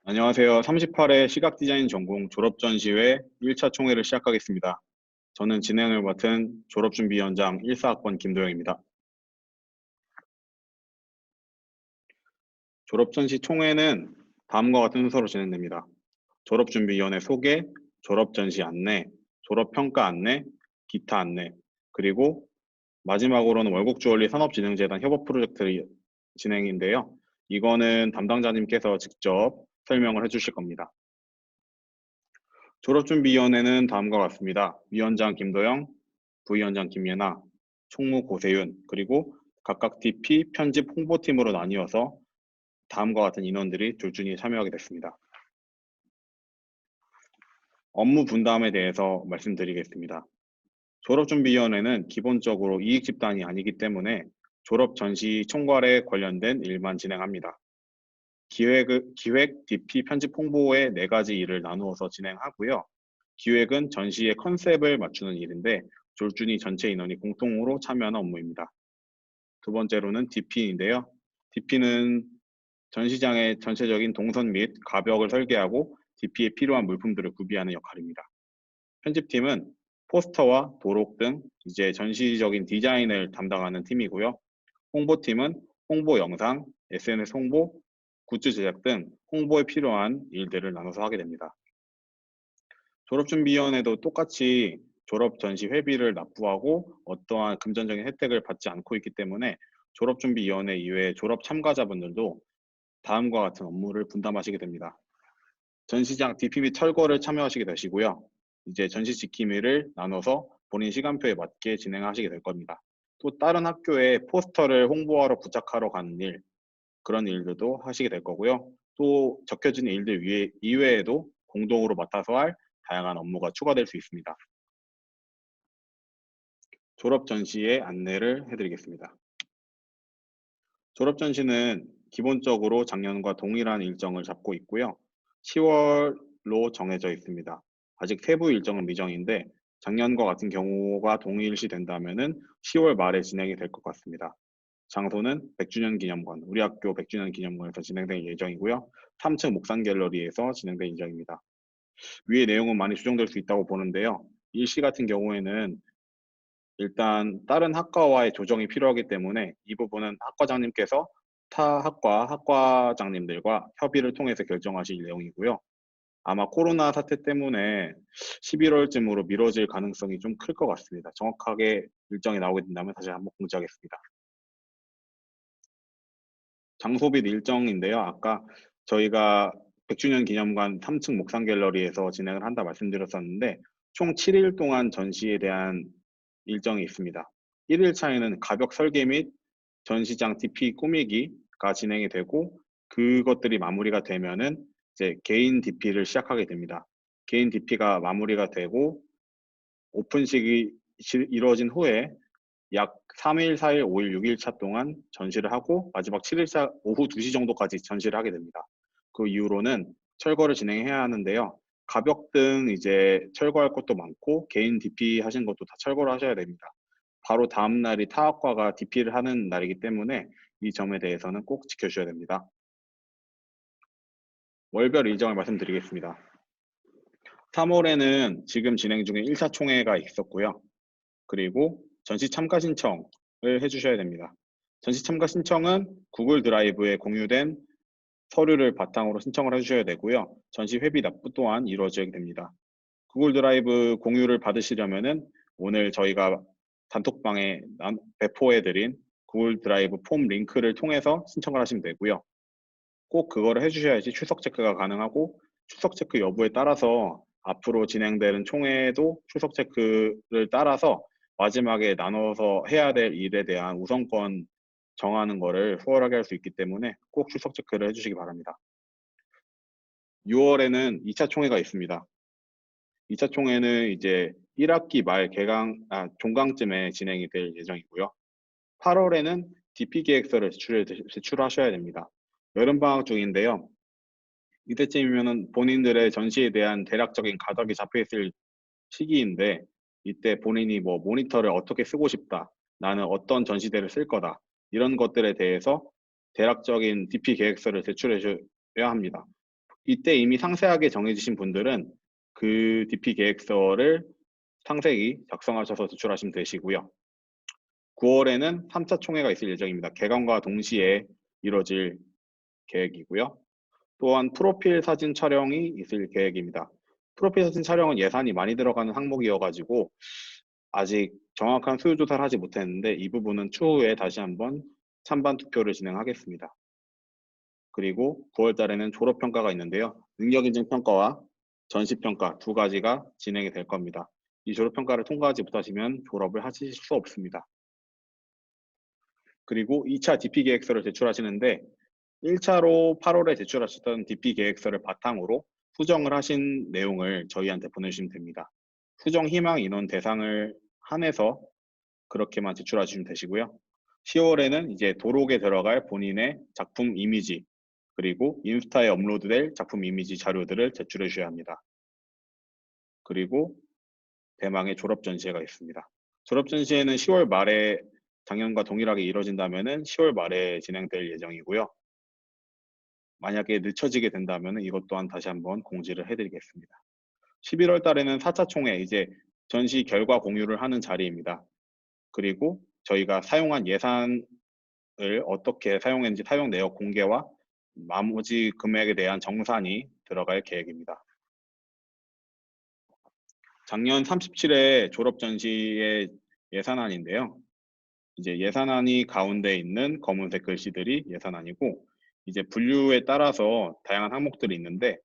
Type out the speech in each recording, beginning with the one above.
안녕하세요. 38회 시각디자인 전공 졸업전시회 1차 총회를 시작하겠습니다. 저는 진행을 맡은 졸업준비위원장 1사학번 김도영입니다. 졸업전시 총회는 다음과 같은 순서로 진행됩니다. 졸업준비위원회 소개, 졸업전시 안내, 졸업평가 안내, 기타 안내, 그리고 마지막으로는 월곡주얼리 산업진흥재단 협업 프로젝트 진행인데요. 이거는 담당자님께서 직접 설명을 해주실 겁니다. 졸업준비위원회는 다음과 같습니다. 위원장 김도영, 부위원장 김예나, 총무 고세윤, 그리고 각각 DP, 편집, 홍보팀으로 나뉘어서 다음과 같은 인원들이 졸준이 참여하게 됐습니다. 업무 분담에 대해서 말씀드리겠습니다. 졸업준비위원회는 기본적으로 이익집단이 아니기 때문에 졸업 전시 총괄에 관련된 일만 진행합니다. 기획, DP, 편집, 홍보의 4가지 일을 나누어서 진행하고요. 기획은 전시의 컨셉을 맞추는 일인데 졸준이 전체 인원이 공통으로 참여하는 업무입니다. 두 번째로는 DP인데요. DP는 전시장의 전체적인 동선 및 가벽을 설계하고 DP에 필요한 물품들을 구비하는 역할입니다. 편집팀은 포스터와 도록 등 이제 전시적인 디자인을 담당하는 팀이고요. 홍보팀은 홍보 영상, SNS 홍보, 굿즈 제작 등 홍보에 필요한 일들을 나눠서 하게 됩니다. 졸업준비위원회도 똑같이 졸업 전시 회비를 납부하고 어떠한 금전적인 혜택을 받지 않고 있기 때문에 졸업준비위원회 이외의 졸업 참가자분들도 다음과 같은 업무를 분담하시게 됩니다. 전시장 DP 및 철거를 참여하시게 되시고요. 이제 전시 지킴이를 나눠서 본인 시간표에 맞게 진행하시게 될 겁니다. 또 다른 학교에 포스터를 홍보하러 부착하러 가는 일, 그런 일들도 하시게 될 거고요. 또 적혀진 일들 이외에도 공동으로 맡아서 할 다양한 업무가 추가될 수 있습니다. 졸업 전시의 안내를 해드리겠습니다. 졸업 전시는 기본적으로 작년과 동일한 일정을 잡고 있고요. 10월로 정해져 있습니다. 아직 세부 일정은 미정인데 작년과 같은 경우가 동일시 된다면 10월 말에 진행이 될 것 같습니다. 장소는 100주년 기념관, 우리 학교 100주년 기념관에서 진행될 예정이고요. 3층 목상 갤러리에서 진행될 예정입니다. 위의 내용은 많이 수정될 수 있다고 보는데요. 일시 같은 경우에는 일단 다른 학과와의 조정이 필요하기 때문에 이 부분은 학과장님께서 타 학과 학과장님들과 협의를 통해서 결정하실 내용이고요. 아마 코로나 사태 때문에 11월쯤으로 미뤄질 가능성이 좀 클 것 같습니다. 정확하게 일정이 나오게 된다면 다시 한번 공지하겠습니다. 장소 및 일정인데요. 아까 저희가 100주년 기념관 3층 목상 갤러리에서 진행을 한다 말씀드렸었는데 총 7일 동안 전시에 대한 일정이 있습니다. 1일차에는 가벽 설계 및 전시장 DP 꾸미기가 진행이 되고 그것들이 마무리가 되면은 이제 개인 DP를 시작하게 됩니다. 개인 DP가 마무리가 되고 오픈식이 이루어진 후에 약 3일, 4일, 5일, 6일차 동안 전시를 하고 마지막 7일차 오후 2시 정도까지 전시를 하게 됩니다. 그 이후로는 철거를 진행해야 하는데요. 가벽 등 이제 철거할 것도 많고 개인 DP 하신 것도 다 철거를 하셔야 됩니다. 바로 다음 날이 타학과가 DP를 하는 날이기 때문에 이 점에 대해서는 꼭 지켜주셔야 됩니다. 월별 일정을 말씀드리겠습니다. 3월에는 지금 진행 중인 1차 총회가 있었고요. 그리고 전시 참가 신청을 해주셔야 됩니다. 전시 참가 신청은 구글 드라이브에 공유된 서류를 바탕으로 신청을 해주셔야 되고요. 전시 회비 납부 또한 이루어지게 됩니다. 구글 드라이브 공유를 받으시려면은 오늘 저희가 단톡방에 배포해드린 구글 드라이브 폼 링크를 통해서 신청을 하시면 되고요. 꼭 그거를 해주셔야지 출석 체크가 가능하고 출석 체크 여부에 따라서 앞으로 진행되는 총회도 출석 체크를 따라서 마지막에 나눠서 해야 될 일에 대한 우선권 정하는 거를 수월하게 할 수 있기 때문에 꼭 출석 체크를 해주시기 바랍니다. 6월에는 2차 총회가 있습니다. 2차 총회는 이제 1학기 말 종강쯤에 진행이 될 예정이고요. 8월에는 DP 계획서를 제출하셔야 됩니다. 여름방학 중인데요. 이때쯤이면은 본인들의 전시에 대한 대략적인 가닥이 잡혀 있을 시기인데 이때 본인이 뭐 모니터를 어떻게 쓰고 싶다, 나는 어떤 전시대를 쓸 거다 이런 것들에 대해서 대략적인 DP 계획서를 제출해 줘야 합니다. 이때 이미 상세하게 정해지신 분들은 그 DP 계획서를 상세히 작성하셔서 제출하시면 되시고요. 9월에는 3차 총회가 있을 예정입니다. 개강과 동시에 이뤄질 계획이고요. 또한 프로필 사진 촬영이 있을 계획입니다. 프로필 사진 촬영은 예산이 많이 들어가는 항목이어가지고 아직 정확한 수요 조사를 하지 못했는데 이 부분은 추후에 다시 한번 찬반 투표를 진행하겠습니다. 그리고 9월 달에는 졸업평가가 있는데요. 능력인증 평가와 전시평가 두 가지가 진행이 될 겁니다. 이 졸업평가를 통과하지 못하시면 졸업을 하실 수 없습니다. 그리고 2차 DP 계획서를 제출하시는데 1차로 8월에 제출하셨던 DP 계획서를 바탕으로 수정을 하신 내용을 저희한테 보내주시면 됩니다. 수정 희망 인원 대상을 한해서 그렇게만 제출하시면 되시고요. 10월에는 이제 도록에 들어갈 본인의 작품 이미지 그리고 인스타에 업로드될 작품 이미지 자료들을 제출해 주셔야 합니다. 그리고 대망의 졸업 전시회가 있습니다. 졸업 전시회는 10월 말에 작년과 동일하게 이뤄진다면 10월 말에 진행될 예정이고요. 만약에 늦춰지게 된다면 이것 또한 다시 한번 공지를 해드리겠습니다. 11월 달에는 4차 총회, 이제 전시 결과 공유를 하는 자리입니다. 그리고 저희가 사용한 예산을 어떻게 사용했는지 사용 내역 공개와 나머지 금액에 대한 정산이 들어갈 계획입니다. 작년 37회 졸업 전시의 예산안인데요. 이제 예산안이 가운데 있는 검은색 글씨들이 예산안이고 이제 분류에 따라서 다양한 항목들이 있는데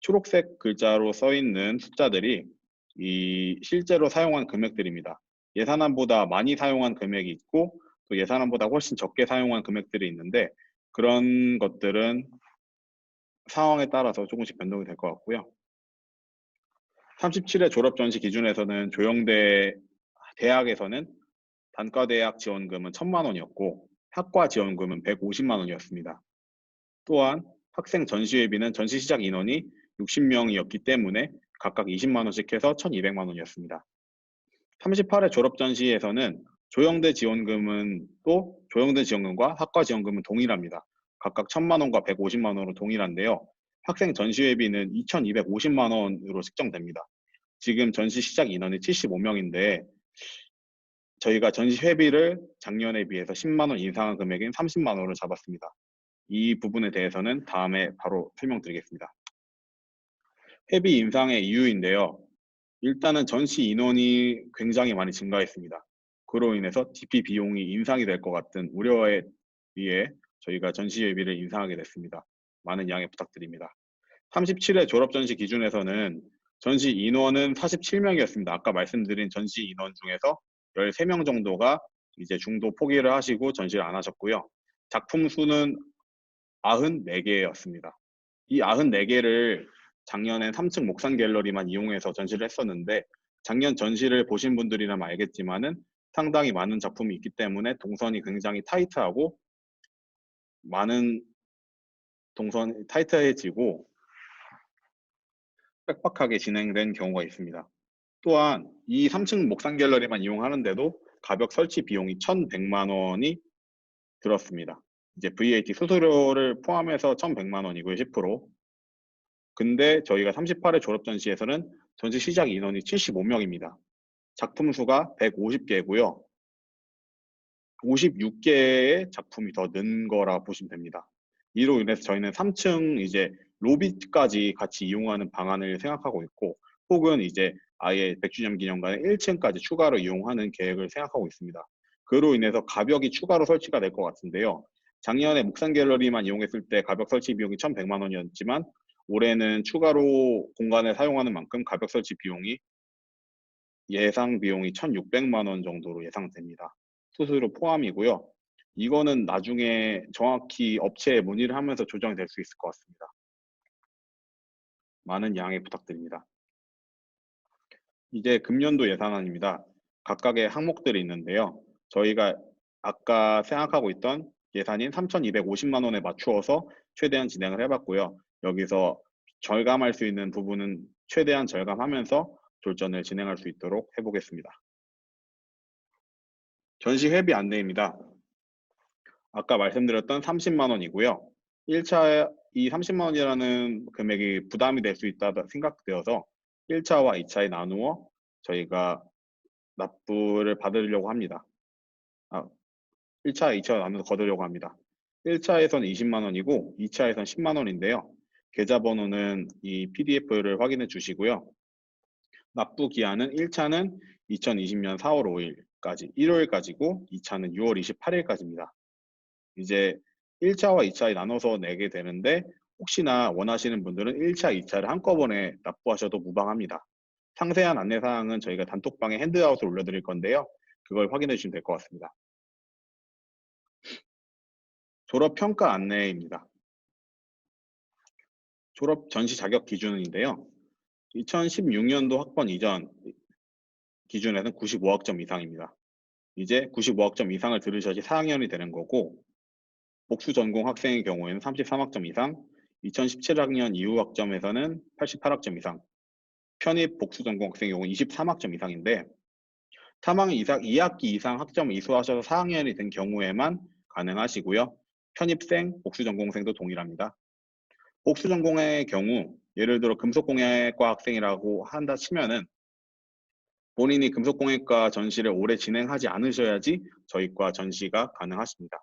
초록색 글자로 써 있는 숫자들이 이 실제로 사용한 금액들입니다. 예산안보다 많이 사용한 금액이 있고 또 예산안보다 훨씬 적게 사용한 금액들이 있는데 그런 것들은 상황에 따라서 조금씩 변동이 될 것 같고요. 37회 졸업 전시 기준에서는 조영대 대학에서는 단과대학 지원금은 1,000만 원이었고 학과 지원금은 150만 원이었습니다. 또한 학생 전시회비는 전시 시작 인원이 60명이었기 때문에 각각 20만 원씩 해서 1,200만 원이었습니다. 38회 졸업 전시에서는 조영대 지원금과 학과 지원금은 동일합니다. 각각 1,000만 원과 150만 원으로 동일한데요. 학생 전시회비는 2,250만 원으로 책정됩니다. 지금 전시 시작 인원이 75명인데 저희가 전시 회비를 작년에 비해서 10만 원 인상한 금액인 30만 원을 잡았습니다. 이 부분에 대해서는 다음에 바로 설명드리겠습니다. 회비 인상의 이유인데요. 일단은 전시 인원이 굉장히 많이 증가했습니다. 그로 인해서 DP 비용이 인상이 될 것 같은 우려에 의해 저희가 전시 회비를 인상하게 됐습니다. 많은 양해 부탁드립니다. 37회 졸업 전시 기준에서는 전시 인원은 47명이었습니다. 아까 말씀드린 전시 인원 중에서 13명 정도가 이제 중도 포기를 하시고 전시를 안 하셨고요. 작품 수는 94개였습니다. 이 94개를 작년엔 3층 목상 갤러리만 이용해서 전시를 했었는데 작년 전시를 보신 분들이라면 알겠지만은 상당히 많은 작품이 있기 때문에 동선이 굉장히 타이트하고 많은 동선이 타이트해지고 빽빽하게 진행된 경우가 있습니다. 또한 이 3층 목상 갤러리만 이용하는데도 가벽 설치 비용이 1,100만 원이 들었습니다. 이제 VAT 수수료를 포함해서 1,100만 원이고요, 10%. 근데 저희가 38회 졸업 전시에서는 전시 시작 인원이 75명입니다. 작품 수가 150개고요. 56개의 작품이 더 는 거라 보시면 됩니다. 이로 인해서 저희는 3층 이제 로비까지 같이 이용하는 방안을 생각하고 있고 혹은 이제 아예 100주년 기념관에 1층까지 추가로 이용하는 계획을 생각하고 있습니다. 그로 인해서 가벽이 추가로 설치가 될 것 같은데요. 작년에 목상 갤러리만 이용했을 때 가벽 설치 비용이 1,100만 원이었지만 올해는 추가로 공간을 사용하는 만큼 가벽 설치 비용이 예상 비용이 1,600만 원 정도로 예상됩니다. 수수료 포함이고요. 이거는 나중에 정확히 업체에 문의를 하면서 조정이 될 수 있을 것 같습니다. 많은 양해 부탁드립니다. 이제 금년도 예산안입니다. 각각의 항목들이 있는데요. 저희가 아까 생각하고 있던 예산인 3,250만 원에 맞추어서 최대한 진행을 해봤고요. 여기서 절감할 수 있는 부분은 최대한 절감하면서 졸전을 진행할 수 있도록 해보겠습니다. 전시 회비 안내입니다. 아까 말씀드렸던 30만 원이고요. 1차 이 30만 원이라는 금액이 부담이 될 수 있다 생각되어서 1차와 2차에 나누어 저희가 납부를 받으려고 합니다. 1차, 2차 나눠서 거두려고 합니다. 1차에서는 20만 원이고 2차에서는 10만 원인데요. 계좌번호는 이 PDF를 확인해 주시고요. 납부 기한은 1차는 2020년 4월 5일까지 1월까지고 2차는 6월 28일까지입니다. 이제 1차와 2차에 나눠서 내게 되는데 혹시나 원하시는 분들은 1차, 2차를 한꺼번에 납부하셔도 무방합니다. 상세한 안내사항은 저희가 단톡방에 핸드아웃을 올려드릴 건데요. 그걸 확인해 주시면 될 것 같습니다. 졸업평가 안내입니다. 졸업 전시 자격 기준인데요. 2016년도 학번 이전 기준에는 95학점 이상입니다. 이제 95학점 이상을 들으셔야지 4학년이 되는 거고 복수 전공 학생의 경우에는 33학점 이상, 2017학년 이후 학점에서는 88학점 이상, 편입 복수 전공 학생의 경우는 23학점 이상인데 3학년 이상 2학기 이상 학점을 이수하셔서 4학년이 된 경우에만 가능하시고요. 편입생, 복수 전공생도 동일합니다. 복수 전공의 경우 예를 들어 금속공예과 학생이라고 한다 치면은 본인이 금속공예과 전시를 오래 진행하지 않으셔야지 저희 과 전시가 가능하십니다.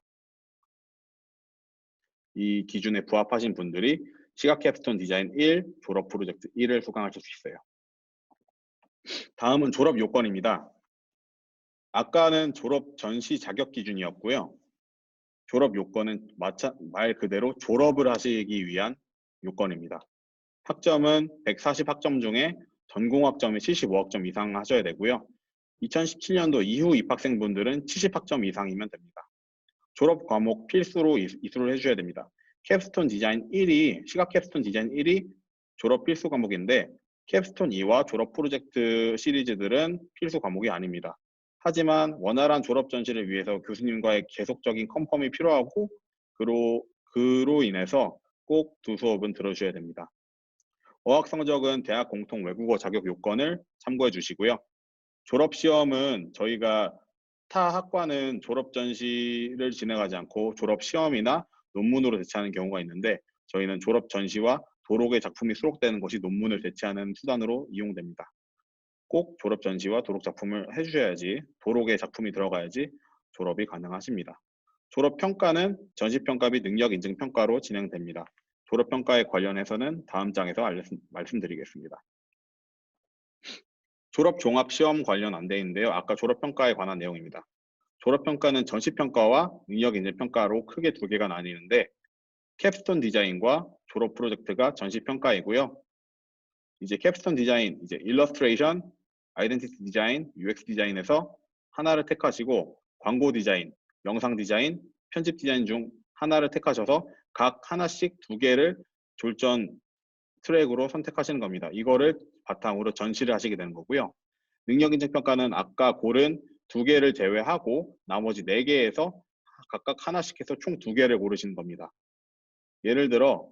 이 기준에 부합하신 분들이 시각 캡스톤 디자인 1 졸업 프로젝트 1을 수강하실 수 있어요. 다음은 졸업 요건입니다. 아까는 졸업 전시 자격 기준이었고요. 졸업 요건은 말 그대로 졸업을 하시기 위한 요건입니다. 학점은 140학점 중에 전공학점이 75학점 이상 하셔야 되고요. 2017년도 이후 입학생분들은 70학점 이상이면 됩니다. 졸업 과목 필수로 이수를 해주셔야 됩니다. 캡스톤 디자인 1이 시각 캡스톤 디자인 1이 졸업 필수 과목인데 캡스톤 2와 졸업 프로젝트 시리즈들은 필수 과목이 아닙니다. 하지만 원활한 졸업 전시를 위해서 교수님과의 계속적인 컨펌이 필요하고 그로 인해서 꼭 두 수업은 들어주셔야 됩니다. 어학 성적은 대학 공통 외국어 자격 요건을 참고해 주시고요. 졸업 시험은 저희가 타 학과는 졸업 전시를 진행하지 않고 졸업 시험이나 논문으로 대체하는 경우가 있는데 저희는 졸업 전시와 도록의 작품이 수록되는 것이 논문을 대체하는 수단으로 이용됩니다. 꼭 졸업 전시와 도록 작품을 해주셔야지 도록의 작품이 들어가야지 졸업이 가능하십니다. 졸업 평가는 전시 평가 및 능력 인증 평가로 진행됩니다. 졸업 평가에 관련해서는 다음 장에서 말씀드리겠습니다. 졸업 종합 시험 관련 안내인데요. 아까 졸업 평가에 관한 내용입니다. 졸업 평가는 전시 평가와 능력 인증 평가로 크게 두 개가 나뉘는데 캡스톤 디자인과 졸업 프로젝트가 전시 평가이고요. 이제 캡스톤 디자인, 이제 일러스트레이션, 아이덴티티 디자인, UX 디자인에서 하나를 택하시고 광고 디자인, 영상 디자인, 편집 디자인 중 하나를 택하셔서 각 하나씩 두 개를 졸전 트랙으로 선택하시는 겁니다. 이거를 바탕으로 전시를 하시게 되는 거고요. 능력 인증 평가는 아까 고른 두 개를 제외하고 나머지 네 개에서 각각 하나씩 해서 총 두 개를 고르시는 겁니다. 예를 들어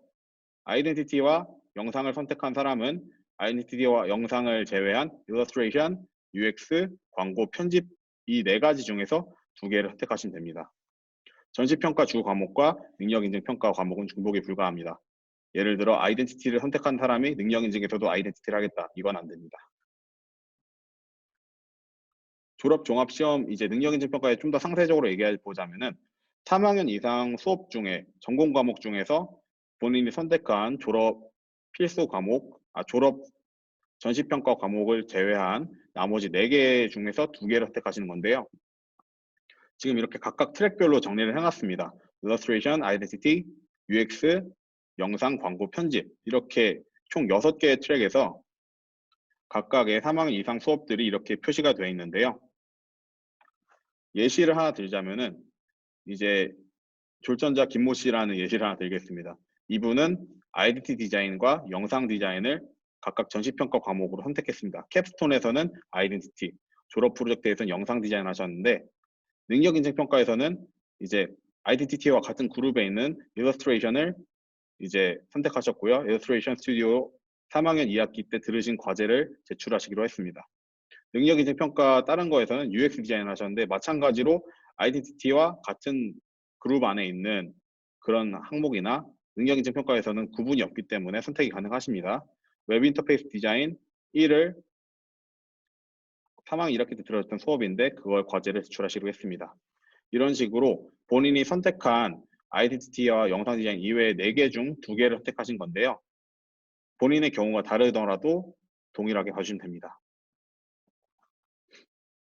아이덴티티와 영상을 선택한 사람은 아이덴티티와 영상을 제외한 일러스트레이션, UX, 광고, 편집 이 네 가지 중에서 두 개를 선택하시면 됩니다. 전시평가 주 과목과 능력인증평가 과목은 중복이 불가합니다. 예를 들어 아이덴티티를 선택한 사람이 능력인증에서도 아이덴티티를 하겠다. 이건 안 됩니다. 졸업 종합시험 이제 능력인증평가에 좀 더 상세적으로 얘기해 보자면은 3학년 이상 수업 중에 전공 과목 중에서 본인이 선택한 졸업 필수 과목, 졸업 전시평가 과목을 제외한 나머지 4개 중에서 2개를 선택하시는 건데요. 지금 이렇게 각각 트랙별로 정리를 해놨습니다. Illustration, Identity, UX, 영상, 광고, 편집 이렇게 총 6개의 트랙에서 각각의 3학년 이상 수업들이 이렇게 표시가 되어 있는데요. 예시를 하나 들자면은 이제 졸전자 김모 씨라는 예시를 하나 들겠습니다. 이분은 아이덴티티 디자인과 영상 디자인을 각각 전시평가 과목으로 선택했습니다. 캡스톤에서는 아이덴티티, 졸업 프로젝트에서는 영상 디자인 하셨는데 능력 인증 평가에서는 이제 아이덴티티와 같은 그룹에 있는 일러스트레이션을 이제 선택하셨고요. 일러스트레이션 스튜디오 3학년 2학기 때 들으신 과제를 제출하시기로 했습니다. 능력 인증 평가 다른 거에서는 UX 디자인 하셨는데 마찬가지로 아이덴티티와 같은 그룹 안에 있는 그런 항목이나 능력인증 평가에서는 구분이 없기 때문에 선택이 가능하십니다. 웹 인터페이스 디자인 1을 3학년 1학기 때 들어졌던 수업인데 그걸 과제를 제출하시기로 했습니다. 이런 식으로 본인이 선택한 ICT와 영상 디자인 이외에 4개 중 2개를 선택하신 건데요. 본인의 경우가 다르더라도 동일하게 봐주시면 됩니다.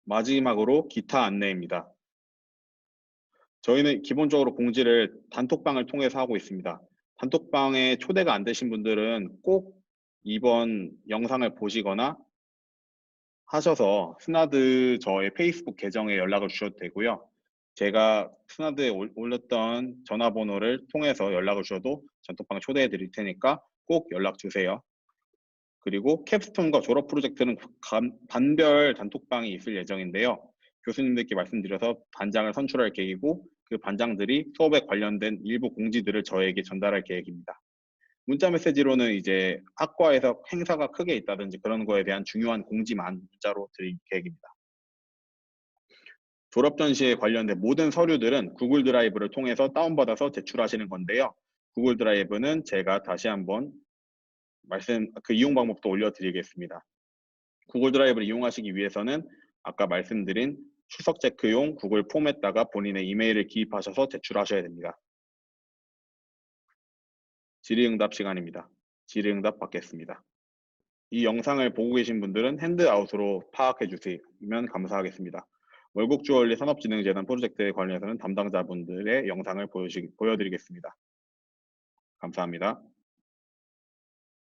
마지막으로 기타 안내입니다. 저희는 기본적으로 공지를 단톡방을 통해서 하고 있습니다. 단톡방에 초대가 안 되신 분들은 꼭 이번 영상을 보시거나 하셔서 스나드 저의 페이스북 계정에 연락을 주셔도 되고요. 제가 스나드에 올렸던 전화번호를 통해서 연락을 주셔도 단톡방에 초대해 드릴 테니까 꼭 연락 주세요. 그리고 캡스톤과 졸업 프로젝트는 반별 단톡방이 있을 예정인데요. 교수님들께 말씀드려서 반장을 선출할 계획이고 그 반장들이 수업에 관련된 일부 공지들을 저에게 전달할 계획입니다. 문자 메시지로는 이제 학과에서 행사가 크게 있다든지 그런 거에 대한 중요한 공지만 문자로 드릴 계획입니다. 졸업 전시에 관련된 모든 서류들은 구글 드라이브를 통해서 다운받아서 제출하시는 건데요. 구글 드라이브는 제가 다시 한번 그 이용 방법도 올려드리겠습니다. 구글 드라이브를 이용하시기 위해서는 아까 말씀드린 출석 체크용 구글 폼에다가 본인의 이메일을 기입하셔서 제출하셔야 됩니다. 질의응답 시간입니다. 질의응답 받겠습니다. 이 영상을 보고 계신 분들은 핸드아웃으로 파악해 주시면 감사하겠습니다. 월곡주얼리 산업진흥재단 프로젝트에 관련해서는 담당자분들의 영상을 보여드리겠습니다. 감사합니다.